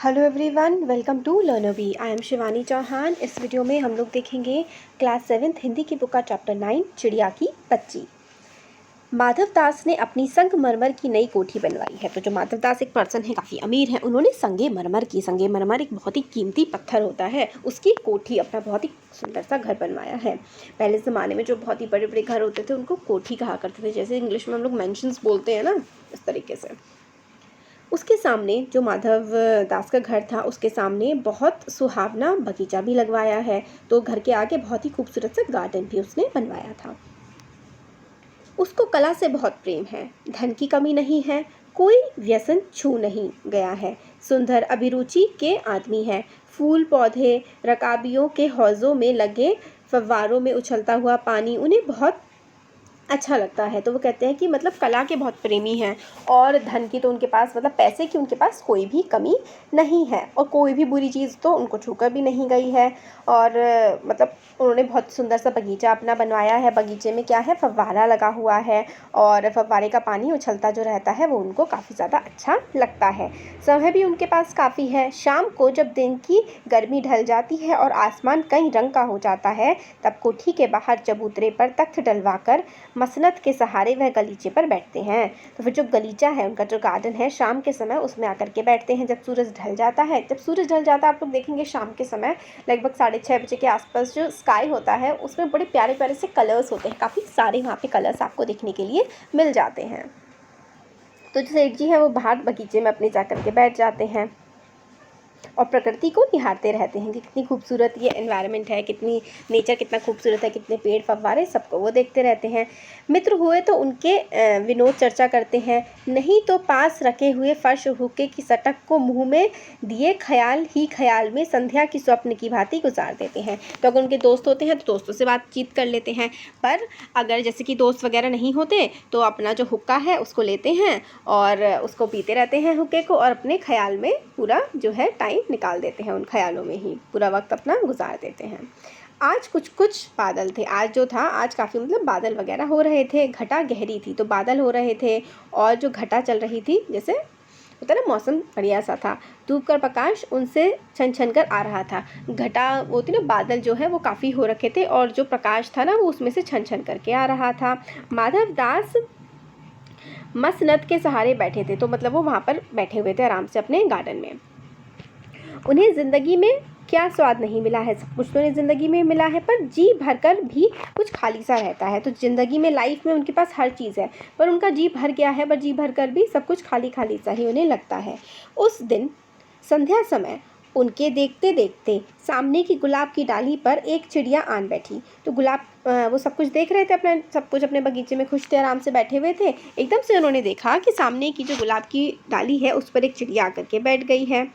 Hello everyone, welcome to LearnVee. I am Shivani Chauhan. इस video में हम लोग देखेंगे क्लास 7 हिंदी की बुक का चैप्टर 9 चिड़िया की बच्ची। माधव दास ने अपनी संगमरमर की नई कोठी बनवाई है। तो जो माधव दास एक पर्सन है, काफ़ी अमीर है, उन्होंने संगमरमर एक बहुत ही कीमती पत्थर होता है, उसकी कोठी, अपना बहुत ही सुंदर सा घर बनवाया है। पहले ज़माने में जो बहुत ही बड़े बड़े घर होते थे उनको कोठी कहा करते थे, जैसे इंग्लिश में हम लोग मैंशंस बोलते हैं ना, इस तरीके से। उसके सामने जो माधव दास का घर था, उसके सामने बहुत सुहावना बगीचा भी लगवाया है। तो घर के आगे बहुत ही खूबसूरत सा गार्डन भी उसने बनवाया था। उसको कला से बहुत प्रेम है, धन की कमी नहीं है, कोई व्यसन छू नहीं गया है, सुंदर अभिरुचि के आदमी है। फूल पौधे, रकाबियों के हौज़ों में लगे फव्वारों में उछलता हुआ पानी उन्हें बहुत अच्छा लगता है। तो वो कहते हैं कि मतलब कला के बहुत प्रेमी हैं, और धन की तो उनके पास, मतलब पैसे की उनके पास कोई भी कमी नहीं है, और कोई भी बुरी चीज़ तो उनको छूकर भी नहीं गई है। और मतलब उन्होंने बहुत सुंदर सा बगीचा अपना बनवाया है। बगीचे में क्या है, फव्वारा लगा हुआ है, और फव्वारे का पानी उछलता जो रहता है वो उनको काफ़ी ज़्यादा अच्छा लगता है। समय भी उनके पास काफ़ी है। शाम को जब दिन की गर्मी ढल जाती है और आसमान कई रंग का हो जाता है, तब कोठी के बाहर चबूतरे पर तख्त डलवाकर मसनत के सहारे वह गलीचे पर बैठते हैं। तो फिर जो गलीचा है, उनका जो गार्डन है, शाम के समय उसमें आकर के बैठते हैं। जब सूरज ढल जाता है, आप लोग देखेंगे शाम के समय लगभग 6:30 बजे के आसपास जो स्काई होता है उसमें बड़े प्यारे प्यारे से कलर्स होते हैं। काफ़ी सारे वहाँ पे कलर्स आपको देखने के लिए मिल जाते हैं। तो जो सेठ जी हैं वो बाहर बगीचे में अपने जाकर के बैठ जाते हैं और प्रकृति को निहारते रहते हैं कि कितनी खूबसूरत ये एनवायरनमेंट है, कितनी नेचर कितना खूबसूरत है, कितने पेड़ फव्वारे, सबको वो देखते रहते हैं। मित्र हुए तो उनके विनोद चर्चा करते हैं, नहीं तो पास रखे हुए फर्श हुक्के की सटक को मुंह में दिए ख्याल ही ख्याल में संध्या की स्वप्न की भांति गुजार देते हैं। तो अगर उनके दोस्त होते हैं तो दोस्तों से बातचीत कर लेते हैं, पर अगर जैसे कि दोस्त वगैरह नहीं होते तो अपना जो हुक्का है उसको लेते हैं और उसको पीते रहते हैं हुक्के को, और अपने ख्याल में पूरा जो है टाइम निकाल देते हैं, उन ख्यालों में ही पूरा वक्त अपना गुजार देते हैं। आज कुछ कुछ बादल थे। आज जो था, आज काफ़ी मतलब बादल वगैरह हो रहे थे, घटा गहरी थी तो बादल हो रहे थे, और जो घटा चल रही थी, जैसे होता ना मौसम बढ़िया सा था, धूप का प्रकाश उनसे छन छन कर आ रहा था। घटा होती ना, बादल जो है वो काफ़ी हो रखे थे, और जो प्रकाश था ना वो उसमें से छन छन करके आ रहा था। माधव दास मसनद के सहारे बैठे थे, तो मतलब वो वहाँ पर बैठे हुए थे आराम से अपने गार्डन में। उन्हें ज़िंदगी में क्या स्वाद नहीं मिला है, सब कुछ तो उन्हें ज़िंदगी में मिला है, पर जी भरकर भी कुछ खाली सा रहता है। तो ज़िंदगी में, लाइफ में उनके पास हर चीज़ है, पर उनका जी भर गया है, पर जी भरकर भी सब कुछ खाली खाली सा ही उन्हें लगता है। उस दिन संध्या समय उनके देखते देखते सामने की गुलाब की डाली पर एक चिड़िया आन बैठी। तो वो सब कुछ देख रहे थे, अपना सब कुछ अपने बगीचे में खुश थे, आराम से बैठे हुए थे। एकदम से उन्होंने देखा कि सामने की जो गुलाब की डाली है उस पर एक चिड़िया आकर के बैठ गई है।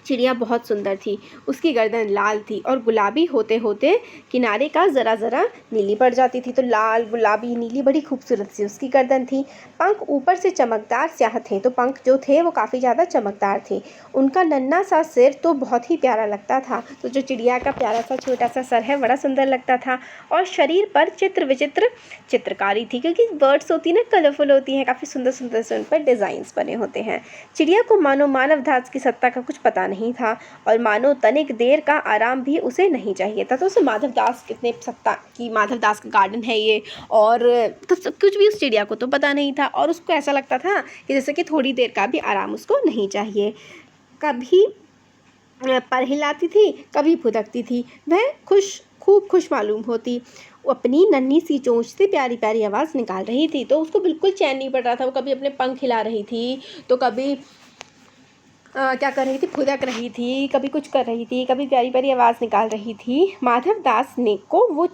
चिड़िया बहुत सुंदर थी, उसकी गर्दन लाल थी और गुलाबी होते होते किनारे का ज़रा ज़रा नीली पड़ जाती थी। तो लाल, गुलाबी, नीली, बड़ी खूबसूरत सी उसकी गर्दन थी। पंख ऊपर से चमकदार स्याह थे, तो पंख जो थे वो काफ़ी ज़्यादा चमकदार थे। उनका नन्हा सा सिर तो बहुत ही प्यारा लगता था। तो जो चिड़िया का प्यारा सा छोटा सा सर है बड़ा सुंदर लगता था, और शरीर पर चित्र विचित्र चित्रकारी थी, क्योंकि बर्ड्स होती हैं ना, कलरफुल होती हैं, काफ़ी सुंदर सुंदर से उन पर डिज़ाइंस बने होते हैं। चिड़िया को मानो मानव दास की सत्ता का कुछ पता नहीं था, और मानो तनिक देर का आराम भी उसे नहीं चाहिए था। तो उसे माधव दास कितने सत्ता की, माधव दास का गार्डन है ये, और तो सब कुछ भी उस चिड़िया को तो पता नहीं था, और उसको ऐसा लगता था कि जैसे कि थोड़ी देर का भी आराम उसको नहीं चाहिए। कभी पर हिलाती थी, कभी फुदकती थी, वह खूब खुश मालूम होती। वो अपनी नन्ही सी चोंच से प्यारी प्यारी आवाज़ निकाल रही थी, तो उसको बिल्कुल चैन नहीं पड़ रहा था। वो कभी अपने पंख हिला रही थी, तो कभी क्या कर रही थी, फुदक रही थी, कभी कुछ कर रही थी, कभी प्यारी प्यारी आवाज़ निकाल रही थी। माधव दास को वह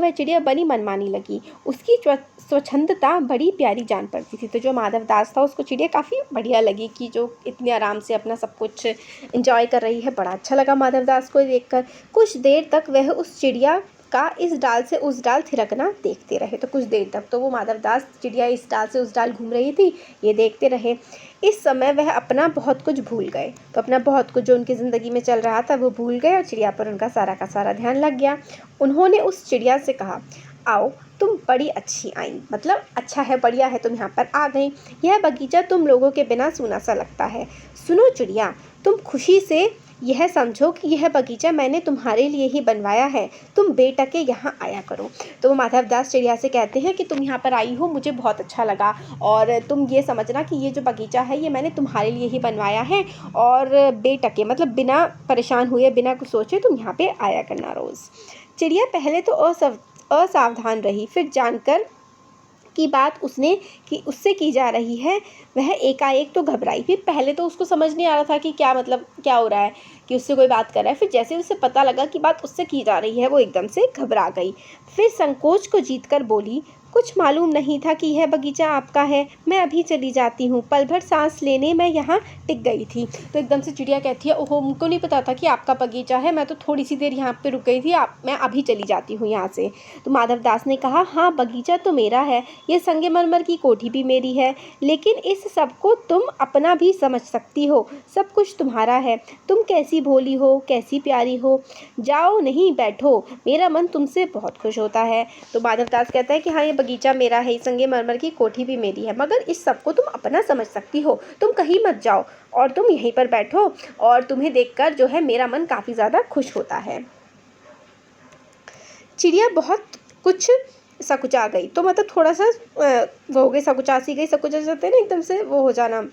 चिड़िया बड़ी मनमानी लगी। उसकी स्वच्छंदता बड़ी प्यारी जान पड़ती थी। तो जो माधव दास था उसको चिड़िया काफ़ी बढ़िया लगी, कि जो इतने आराम से अपना सब कुछ एंजॉय कर रही है। बड़ा अच्छा लगा माधव दास को देखकर। कुछ देर तक वह उस चिड़िया का इस डाल से उस डाल थिरकना देखते रहे। तो कुछ देर तक तो वो माधव दास, चिड़िया इस डाल से उस डाल घूम रही थी, ये देखते रहे। इस समय वह अपना बहुत कुछ भूल गए। तो अपना बहुत कुछ जो उनकी ज़िंदगी में चल रहा था वो भूल गए, और चिड़िया पर उनका सारा का सारा ध्यान लग गया। उन्होंने उस चिड़िया से कहा, आओ, तुम बड़ी अच्छी आई, मतलब अच्छा है, बढ़िया है तुम यहाँ पर आ गई। यह बगीचा तुम लोगों के बिना सूना सा लगता है। सुनो चिड़िया, तुम खुशी से यह समझो कि यह बगीचा मैंने तुम्हारे लिए ही बनवाया है। तुम बेटके यहाँ आया करो। तो वो माधवदास चिड़िया से कहते हैं कि तुम यहाँ पर आई हो, मुझे बहुत अच्छा लगा, और तुम ये समझना कि ये जो बगीचा है ये मैंने तुम्हारे लिए ही बनवाया है, और बेटके मतलब बिना परेशान हुए, बिना कुछ सोचे तुम यहाँ पे आया करना रोज़। चिड़िया पहले तो असावधान रही, फिर जानकर की बात उससे की जा रही है, वह एकाएक तो घबराई। फिर पहले तो उसको समझ नहीं आ रहा था कि क्या मतलब क्या हो रहा है, कि उससे कोई बात कर रहा है। फिर जैसे उसे पता लगा कि बात उससे की जा रही है, वो एकदम से घबरा गई। फिर संकोच को जीतकर बोली, कुछ मालूम नहीं था कि यह बगीचा आपका है, मैं अभी चली जाती हूँ। पल भर सांस लेने मैं यहाँ टिक गई थी। तो एकदम से चिड़िया कहती है, ओहो, मुझको नहीं पता था कि आपका बगीचा है, मैं तो थोड़ी सी देर यहाँ पे रुक गई थी, मैं अभी चली जाती हूँ यहाँ से। तो माधवदास ने कहा, हाँ बगीचा तो मेरा है, ये संगमरमर की कोठी भी मेरी है, लेकिन इस सब को तुम अपना भी समझ सकती हो, सब कुछ तुम्हारा है। तुम कैसी भोली हो, कैसी प्यारी हो, जाओ नहीं बैठो, मेरा मन तुमसे बहुत खुश होता है। तो माधवदास कहता है कि हाँ ये बगीचा मेरा है, संगमरमर की कोठी भी मेरी है, मगर इस सब को तुम अपना समझ सकती हो, तुम कहीं मत जाओ और तुम यहीं पर बैठो, और तुम्हें देखकर जो है मेरा मन काफ़ी ज़्यादा खुश होता है। चिड़िया बहुत कुछ सकुचा गई, तो मतलब थोड़ा सा वो हो गई, सकुचा सी गई, सकुचा जाते हैं ना एकदम से वो हो जाना,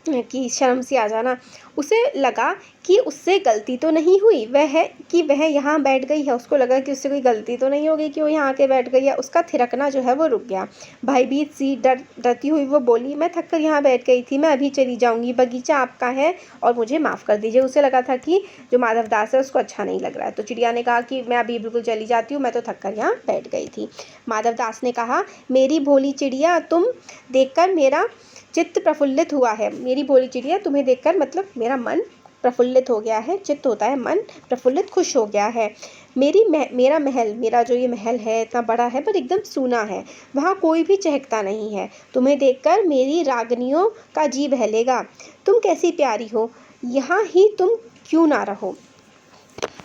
कि शर्म सी आ जाना। उसे लगा कि उससे गलती तो नहीं हुई, वह यहाँ बैठ गई है। उसको लगा कि उससे कोई गलती तो नहीं हो गई कि वो यहाँ आके बैठ गई है। उसका थिरकना जो है वो रुक गया। भयभीत सी डरती हुई वो बोली, मैं थक कर यहाँ बैठ गई थी, मैं अभी चली जाऊँगी, बगीचा आपका है और मुझे माफ़ कर दीजिए। उसे लगा था कि जो माधवदास है उसको अच्छा नहीं लग रहा है। तो चिड़िया ने कहा कि मैं अभी बिल्कुल चली जाती हूँ, मैं तो थक कर यहाँ बैठ गई थी। माधवदास ने कहा, मेरी भोली चिड़िया, तुम देखकर मेरा चित्त प्रफुल्लित हुआ है। मेरी भोली चिड़िया, तुम्हें देखकर मतलब मेरा मन प्रफुल्लित हो गया है। चित्त होता है मन, प्रफुल्लित खुश हो गया है। मेरा महल, मेरा जो ये महल है इतना बड़ा है पर एकदम सूना है, वहाँ कोई भी चहकता नहीं है। तुम्हें देखकर मेरी रागनियों का जी बहलेगा। तुम कैसी प्यारी हो, यहाँ ही तुम क्यों ना रहो।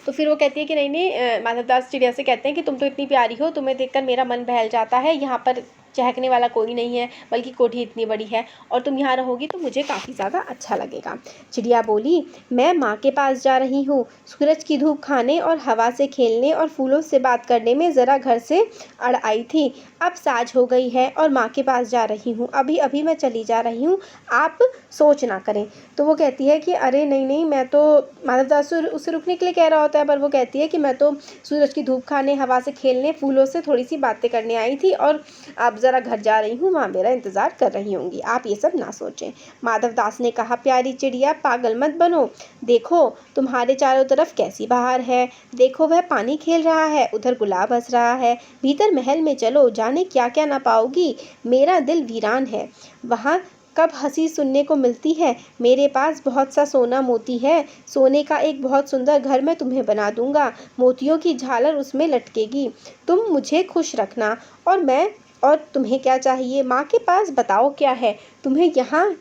तो फिर वो कहती है कि नहीं नहीं, माधवदास चिड़िया से कहते हैं कि तुम तो इतनी प्यारी हो, तुम्हें देखकर मेरा मन बहल जाता है, यहाँ पर चहकने वाला कोई नहीं है, बल्कि कोठी इतनी बड़ी है, और तुम यहाँ रहोगी तो मुझे काफ़ी ज़्यादा अच्छा लगेगा। चिड़िया बोली, मैं माँ के पास जा रही हूँ, सूरज की धूप खाने और हवा से खेलने और फूलों से बात करने में ज़रा घर से अड़ आई थी। अब साझ हो गई है और माँ के पास जा रही हूँ, अभी अभी मैं चली जा रही हूँ, आप सोच ना करें। तो वो कहती है कि अरे नहीं नहीं, मैं तो, माधवदास उसे रुकने के लिए कह रहा होता है, पर वो कहती है कि मैं तो सूरज की धूप खाने, हवा से खेलने, फूलों से थोड़ी सी बातें करने आई थी, और अब ज़रा घर जा रही हूँ, वहाँ मेरा इंतज़ार कर रही होंगी, आप ये सब ना सोचें। माधवदास ने कहा, प्यारी चिड़िया, पागल मत बनो, देखो तुम्हारे चारों तरफ कैसी बहार है, देखो वह पानी खेल रहा है, उधर गुलाब हंस रहा है, भीतर महल में चलो, जाने क्या क्या ना पाओगी। मेरा दिल वीरान है, वहाँ कब हंसी सुनने को मिलती है। मेरे पास बहुत सा सोना मोती है, सोने का एक बहुत सुंदर घर मैं तुम्हें बना दूंगा, मोतियों की झालर उसमें लटकेगी, तुम मुझे खुश रखना, और तुम्हें क्या चाहिए, माँ के पास बताओ क्या है, तुम्हें यहाँ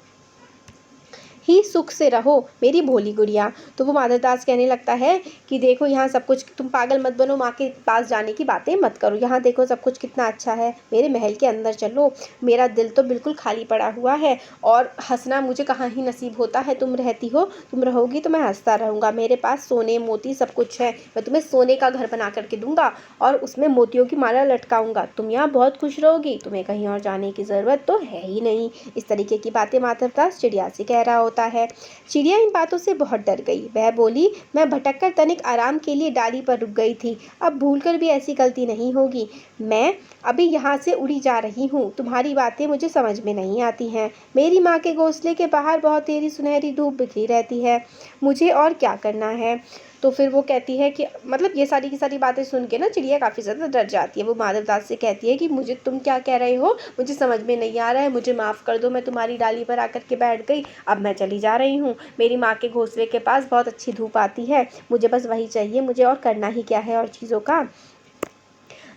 ही सुख से रहो मेरी भोली गुड़िया। तो वो माधवदास कहने लगता है कि देखो यहाँ सब कुछ, तुम पागल मत बनो, माँ के पास जाने की बातें मत करो, यहाँ देखो सब कुछ कितना अच्छा है, मेरे महल के अंदर चलो, मेरा दिल तो बिल्कुल खाली पड़ा हुआ है, और हंसना मुझे कहाँ ही नसीब होता है, तुम रहती हो, तुम रहोगी तो मैं हंसता रहूँगा, मेरे पास सोने मोती सब कुछ है, मैं तुम्हें सोने का घर बना करके दूंगा और उसमें मोतियों की माला लटकाऊंगा, तुम यहाँ बहुत खुश रहोगी, तुम्हें कहीं और जाने की ज़रूरत तो है ही नहीं। इस तरीके की बातें माधवदास चिड़िया से कह रहा होता है। चिड़िया इन बातों से बहुत डर गई। वह बोली, मैं भटक कर तनिक आराम के लिए डाली पर रुक गई थी, अब भूलकर भी ऐसी गलती नहीं होगी। मैं अभी यहाँ से उड़ी जा रही हूँ, तुम्हारी बातें मुझे समझ में नहीं आती हैं। मेरी माँ के घोंसले के बाहर बहुत तेरी सुनहरी धूप बिखरी रहती है, मुझे और क्या करना है। तो फिर वो कहती है कि मतलब ये सारी की सारी बातें सुन के ना चिड़िया काफ़ी ज़्यादा डर जाती है। वो माधवदास से कहती है कि मुझे तुम क्या कह रहे हो, मुझे समझ में नहीं आ रहा है, मुझे माफ़ कर दो, मैं तुम्हारी डाली पर आकर के बैठ गई, अब मैं चली जा रही हूँ। मेरी माँ के घोंसले के पास बहुत अच्छी धूप आती है, मुझे बस वही चाहिए, मुझे और करना ही क्या है और चीज़ों का।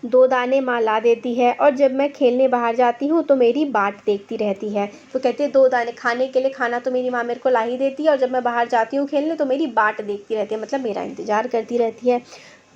2 दाने माँ ला देती है और जब मैं खेलने बाहर जाती हूँ तो मेरी बाट देखती रहती है। तो कहते हैं 2 दाने खाने के लिए, खाना तो मेरी माँ मेरे को ला ही देती है, और जब मैं बाहर जाती हूँ खेलने तो मेरी बाट देखती रहती है, मतलब मेरा इंतज़ार करती रहती है।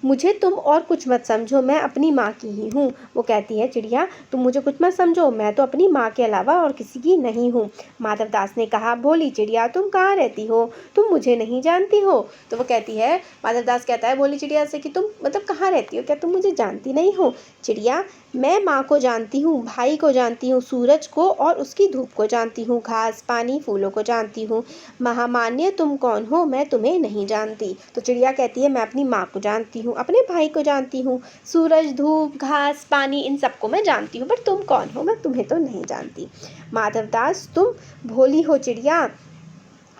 मुझे तुम और कुछ मत समझो, मैं अपनी माँ की ही हूँ। वो कहती है चिड़िया तुम मुझे कुछ मत समझो, मैं तो अपनी माँ के अलावा और किसी की नहीं हूँ। माधवदास ने कहा भोली चिड़िया तुम कहाँ रहती हो, तुम मुझे नहीं जानती हो। तो वो कहती है, माधवदास कहता है भोली चिड़िया से कि तुम मतलब कहाँ रहती हो, क्या तुम मुझे जानती नहीं हो। चिड़िया मैं माँ को जानती हूँ, भाई को जानती हूँ, सूरज को और उसकी धूप को जानती हूँ, घास पानी फूलों को जानती हूँ, महामान्य तुम कौन हो मैं तुम्हें नहीं जानती। तो चिड़िया कहती है मैं अपनी माँ को जानती हूँ, अपने भाई को जानती हूँ, सूरज धूप घास पानी इन सबको मैं जानती हूँ, बट तुम कौन हो मैं तुम्हें तो नहीं जानती। माधवदास तुम भोली हो चिड़िया,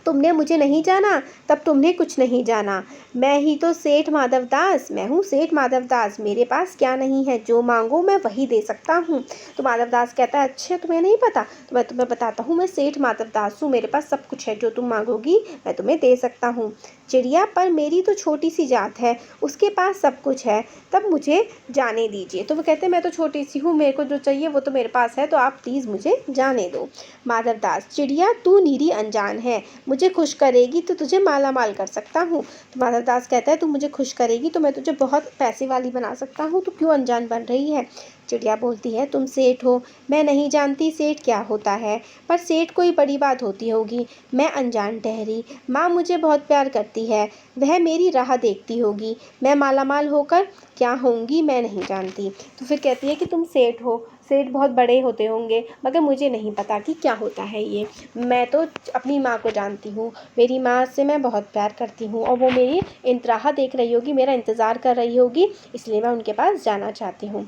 तुमने मुझे नहीं जाना तब तुमने कुछ नहीं जाना। मैं ही तो सेठ माधवदास, मैं हूँ सेठ माधवदास, मेरे पास क्या नहीं है, जो मांगो मैं वही दे सकता हूँ। तो माधवदास कहता है अच्छा तुम्हें नहीं पता, तो मैं तुम्हें बताता हूँ, मैं सेठ माधवदास हूँ, मेरे पास सब कुछ है, जो तुम मांगोगी मैं तुम्हें दे सकता हूँ। चिड़िया पर मेरी तो छोटी सी जात है, उसके पास सब कुछ है, तब मुझे जाने दीजिए। तो वो कहते हैं मैं तो छोटी सी हूँ, मेरे को जो चाहिए वो तो मेरे पास है, तो आप प्लीज़ मुझे जाने दो। माधवदास चिड़िया तू नीरी अनजान है, मुझे खुश करेगी तो तुझे माला माल कर सकता हूँ। तो माधवदास कहता है तू मुझे खुश करेगी तो मैं तुझे बहुत पैसे वाली बना सकता हूँ, तो क्यों अनजान बन रही है। चिड़िया बोलती है तुम सेठ हो, मैं नहीं जानती सेठ क्या होता है, पर सेठ कोई बड़ी बात होती होगी, मैं अनजान ठहरी। माँ मुझे बहुत प्यार करती है, वह मेरी राह देखती होगी, मैं मालामाल होकर क्या होंगी मैं नहीं जानती। तो फिर कहती है कि तुम सेठ हो, सेठ बहुत बड़े होते होंगे, मगर मुझे नहीं पता कि क्या होता है ये। मैं तो अपनी माँ को जानती हूँ, मेरी माँ से मैं बहुत प्यार करती हूँ और वो मेरी राह देख रही होगी, मेरा इंतज़ार कर रही होगी, इसलिए मैं उनके पास जाना चाहती हूँ।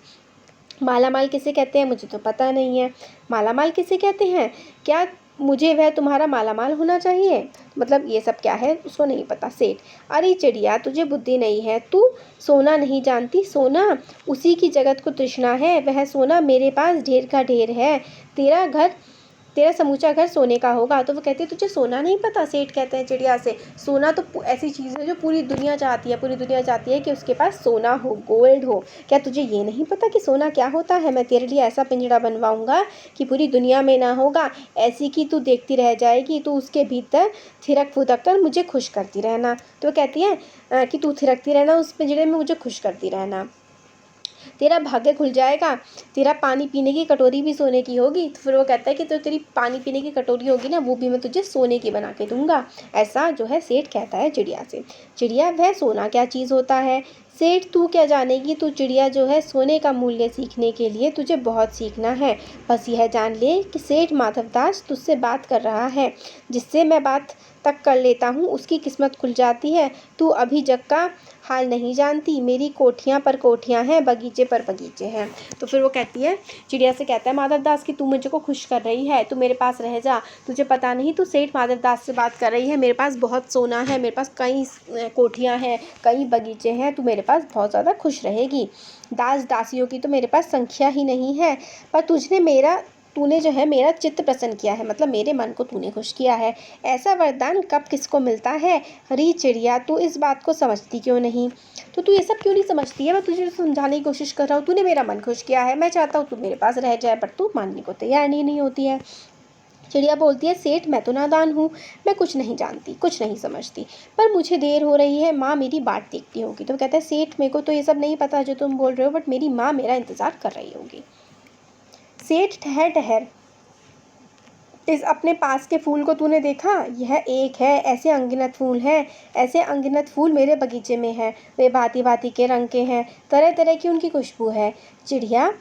मालामाल किसे कहते हैं मुझे तो पता नहीं है। मालामाल किसे कहते हैं, क्या मुझे वह तुम्हारा मालामाल होना चाहिए, मतलब ये सब क्या है उसको नहीं पता। सेठ अरे चिड़िया तुझे बुद्धि नहीं है, तू सोना नहीं जानती, सोना उसी की जगत को तृष्णा है, वह सोना मेरे पास ढेर का ढेर है, तेरा समूचा घर सोने का होगा। तो वो कहते हैं तुझे सोना नहीं पता। सेठ कहते हैं चिड़िया से सोना तो ऐसी चीज़ है जो पूरी दुनिया चाहती है, पूरी दुनिया चाहती है कि उसके पास सोना हो, गोल्ड हो, क्या तुझे ये नहीं पता कि सोना क्या होता है। मैं तेरे लिए ऐसा पिंजड़ा बनवाऊंगा कि पूरी दुनिया में ना होगा, ऐसी कि तू देखती रह जाएगी, तू उसके भीतर थिरक फुदक कर मुझे खुश करती रहना। तो वो कहती है कि तू थिरकती रहना उस पिंजड़े में, मुझे खुश करती रहना, तेरा भाग्य खुल जाएगा, तेरा पानी पीने की कटोरी भी सोने की होगी। तो फिर वो कहता है कि तो तेरी पानी पीने की कटोरी होगी ना, वो भी मैं तुझे सोने की बना के दूंगा। ऐसा जो है सेठ कहता है चिड़िया से। चिड़िया वह सोना क्या चीज़ होता है, सेठ तू क्या जानेगी, तू चिड़िया जो है सोने का मूल्य सीखने के लिए तुझे बहुत सीखना है। बस यह जान ले कि सेठ माधवदास तुझसे बात कर रहा है, जिससे मैं बात तक कर लेता हूँ उसकी किस्मत खुल जाती है। तू अभी जग का हाल नहीं जानती, मेरी कोठियाँ पर कोठियाँ हैं, बगीचे पर बगीचे हैं। तो फिर वो कहती है चिड़िया से कहता है माधवदास कि तू मुझे को खुश कर रही है, तू मेरे पास रह जा, तुझे पता नहीं तू सेठ माधवदास से बात कर रही है, मेरे पास बहुत सोना है, मेरे पास कई कोठियाँ हैं, कई बगीचे हैं, तू मेरे पास बहुत ज़्यादा खुश रहेगी। दास दासियों की तो मेरे पास संख्या ही नहीं है, पर तूने जो है मेरा चित्त प्रसन्न किया है, मतलब मेरे मन को तूने खुश किया है। ऐसा वरदान कब किसको मिलता है। हरी चिड़िया तू इस बात को समझती क्यों नहीं, तो तू ये सब क्यों नहीं समझती है, मैं तुझे समझाने की कोशिश कर रहा हूँ, तूने मेरा मन खुश किया है, मैं चाहता हूँ तू मेरे पास रह जाए, पर तू मानने को तैयार नहीं होती है। चिड़िया बोलती है सेठ मैं तो नादान हूँ, मैं कुछ नहीं जानती, कुछ नहीं समझती, पर मुझे देर हो रही है, माँ मेरी बाट देखती होगी। तो कहता है सेठ मेरे को तो ये सब नहीं पता जो तुम बोल रहे हो, बट मेरी माँ मेरा इंतज़ार कर रही होगी। सेठ ठहर ठहर, इस अपने पास के फूल को तूने देखा, यह एक है, ऐसे अनगिनत फूल हैं, ऐसे अनगिनत फूल मेरे बगीचे में हैं, वे भांति भांति के रंग के हैं, तरह तरह की उनकी खुशबू है। चिड़िया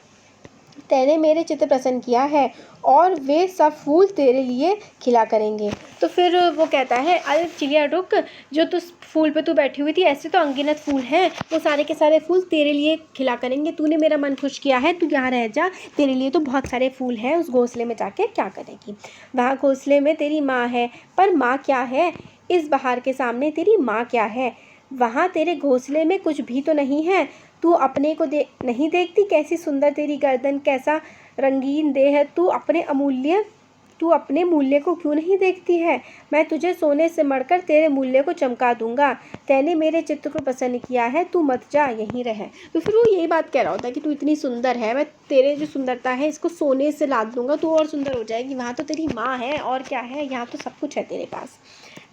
तेने मेरे चित्त प्रसन्न किया है और वे सब फूल तेरे लिए खिला करेंगे। तो फिर वो कहता है अरे चिड़िया रुक, जो तू फूल पे तू बैठी हुई थी, ऐसे तो अनगिनत फूल हैं, वो सारे के सारे फूल तेरे लिए खिला करेंगे, तूने मेरा मन खुश किया है, तू यहाँ रह जा, तेरे लिए तो बहुत सारे फूल हैं, उस घोंसले में जाके क्या करेगी। वहाँ घोंसले में तेरी माँ है, पर माँ क्या है, इस बहार के सामने तेरी माँ क्या है। वहाँ तेरे घोंसले में कुछ भी तो नहीं है, तू अपने को नहीं देखती, कैसी सुंदर तेरी गर्दन, कैसा रंगीन देह है, तू अपने मूल्य को क्यों नहीं देखती है। मैं तुझे सोने से मढ़कर तेरे मूल्य को चमका दूंगा, तैने मेरे चित्त को पसंद किया है, तू मत जा, यहीं रह। तो फिर वो यही बात कह रहा होता है कि तू इतनी सुंदर है, मैं तेरे जो सुंदरता है इसको सोने से लाद दूंगा, तू और सुंदर हो जाएगी, वहाँ तो तेरी माँ है और क्या है, यहाँ तो सब कुछ है तेरे पास।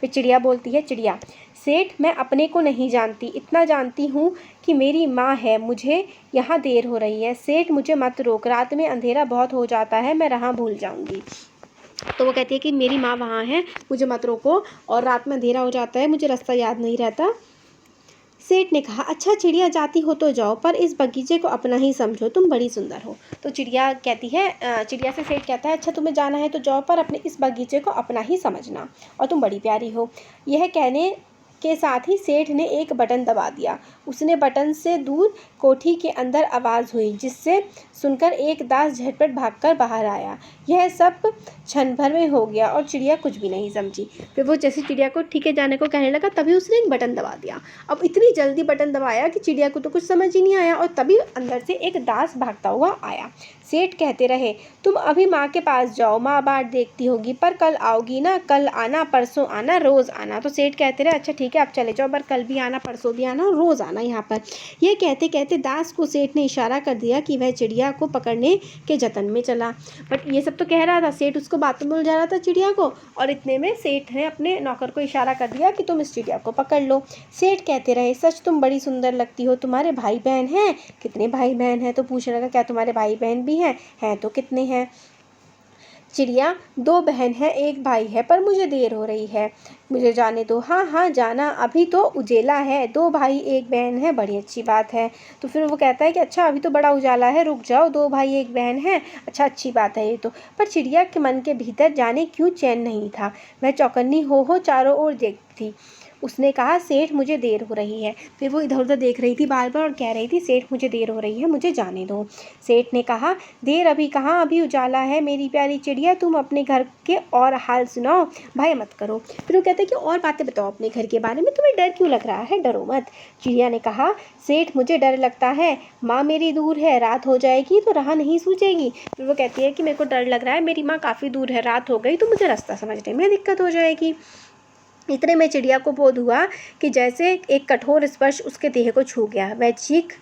फिर चिड़िया बोलती है, चिड़िया, सेठ मैं अपने को नहीं जानती, इतना जानती हूँ कि मेरी माँ है, मुझे यहाँ देर हो रही है, सेठ मुझे मत रोक, रात में अंधेरा बहुत हो जाता है, मैं राह भूल जाऊँगी। तो वो कहती है कि मेरी माँ वहाँ है, मुझे मत रोको, और रात में अंधेरा हो जाता है, मुझे रास्ता याद नहीं रहता। सेठ ने कहा, अच्छा चिड़िया जाती हो तो जाओ, पर इस बगीचे को अपना ही समझो, तुम बड़ी सुंदर हो। तो चिड़िया कहती है, चिड़िया से सेठ कहता है, अच्छा तुम्हें जाना है तो जाओ, पर अपने इस बगीचे को अपना ही समझना, और तुम बड़ी प्यारी हो। यह कहने के साथ ही सेठ ने एक बटन दबा दिया। उसने बटन से दूर कोठी के अंदर आवाज़ हुई, जिससे सुनकर एक दास झटपट भागकर बाहर आया। यह सब क्षण भर में हो गया और चिड़िया कुछ भी नहीं समझी। फिर वो जैसे चिड़िया को ठीक है जाने को कहने लगा, तभी उसने एक बटन दबा दिया। अब इतनी जल्दी बटन दबाया कि चिड़िया को तो कुछ समझ ही नहीं आया, और तभी अंदर से एक दास भागता हुआ आया। सेठ कहते रहे, तुम अभी माँ के पास जाओ, माँ बाट देखती होगी, पर कल आओगी ना, कल आना, परसों आना, रोज़ आना। तो सेठ कहते रहे, अच्छा ठीक है आप चले जाओ, पर कल भी आना, परसों भी आना, रोज़ आना यहाँ पर। यह कहते कहते दास को सेठ ने इशारा कर दिया कि वह चिड़िया को पकड़ने के जतन में चला। बट ये सब तो कह रहा था, सेठ उसको बातों में उलझा रहा था चिड़िया को, और इतने में सेठ ने अपने नौकर को इशारा कर दिया कि तुम इस चिड़िया को पकड़ लो। सेठ कहते रहे, सच तुम बड़ी सुंदर लगती हो, तुम्हारे भाई बहन हैं? कितने भाई बहन हैं? तो पूछने लगा, क्या तुम्हारे भाई बहन भी हैं तो कितने हैं? चिड़िया, 2 बहन हैं, 1 भाई है, पर मुझे देर हो रही है, मुझे जाने दो। हाँ हाँ जाना, अभी तो उजेला है, 2 भाई 1 बहन है, बड़ी अच्छी बात है। तो फिर वो कहता है कि अच्छा अभी तो बड़ा उजाला है, रुक जाओ, 2 भाई 1 बहन है, अच्छा अच्छी बात है ये तो। पर चिड़िया के मन के भीतर जाने क्यों चैन नहीं था। वह चौकन्नी हो चारों ओर देखती थी। उसने कहा, सेठ मुझे देर हो रही है। फिर वो इधर उधर देख रही थी बार बार और कह रही थी, सेठ मुझे देर हो रही है, मुझे जाने दो। सेठ ने कहा, देर अभी कहाँ, अभी उजाला है मेरी प्यारी चिड़िया, तुम अपने घर के और हाल सुनाओ, भय मत करो। फिर वो कहते हैं कि और बातें बताओ अपने घर के बारे में, तुम्हें डर क्यों लग रहा है, डरो मत। चिड़िया ने कहा, सेठ मुझे डर लगता है, माँ मेरी दूर है, रात हो जाएगी तो राह नहीं सूझेगी। फिर वो कहती है कि मेरे को डर लग रहा है, मेरी माँ काफ़ी दूर है, रात हो गई तो मुझे रास्ता समझने में दिक्कत हो जाएगी। इतने में चिड़िया को बोध हुआ कि जैसे एक कठोर स्पर्श उसके देह को छू गया। वह चीख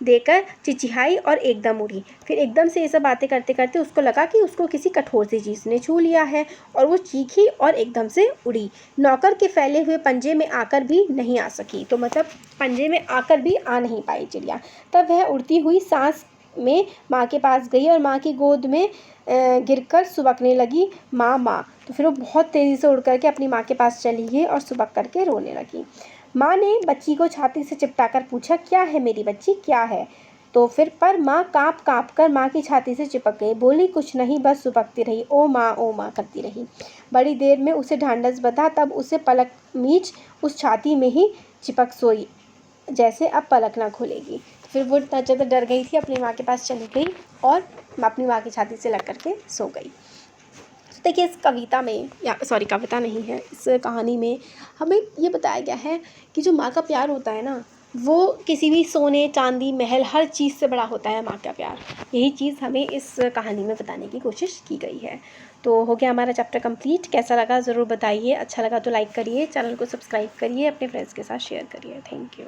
देकर चिचिहाई और एकदम उड़ी। फिर एकदम से ये सब बातें करते करते उसको लगा कि उसको किसी कठोर सी चीज़ ने छू लिया है, और वो चीखी और एकदम से उड़ी। नौकर के फैले हुए पंजे में आकर भी नहीं आ सकी, तो मतलब पंजे में आकर भी आ नहीं पाई चिड़िया। तब वह उड़ती हुई सांस में माँ के पास गई और माँ की गोद में गिरकर सुबकने लगी, माँ माँ। तो फिर वो बहुत तेज़ी से उड़ करके अपनी माँ के पास चली गई और सुबक करके रोने लगी। माँ ने बच्ची को छाती से चिपटा कर पूछा, क्या है मेरी बच्ची, क्या है? तो फिर पर माँ काँप काँप कर माँ की छाती से चिपक गई, बोली कुछ नहीं, बस सुबकती रही, ओ माँ करती रही। बड़ी देर में उसे ढांढस बंधा, तब उसे पलक मीच उस छाती में ही चिपक सोई, जैसे अब पलक ना खुलेगी। फिर वो इतना ज़्यादा डर गई थी, अपनी माँ के पास चली गई और अपनी माँ की छाती से लग करके सो गई। तो देखिए इस कविता में, या सॉरी कविता नहीं है, इस कहानी में हमें ये बताया गया है कि जो माँ का प्यार होता है ना, वो किसी भी सोने चांदी महल हर चीज़ से बड़ा होता है माँ का प्यार। यही चीज़ हमें इस कहानी में बताने की कोशिश की गई है। तो हो गया हमारा चैप्टर कंप्लीट। कैसा लगा ज़रूर बताइए, अच्छा लगा तो लाइक करिए, चैनल को सब्सक्राइब करिए, अपने फ्रेंड्स के साथ शेयर करिए। Thank you.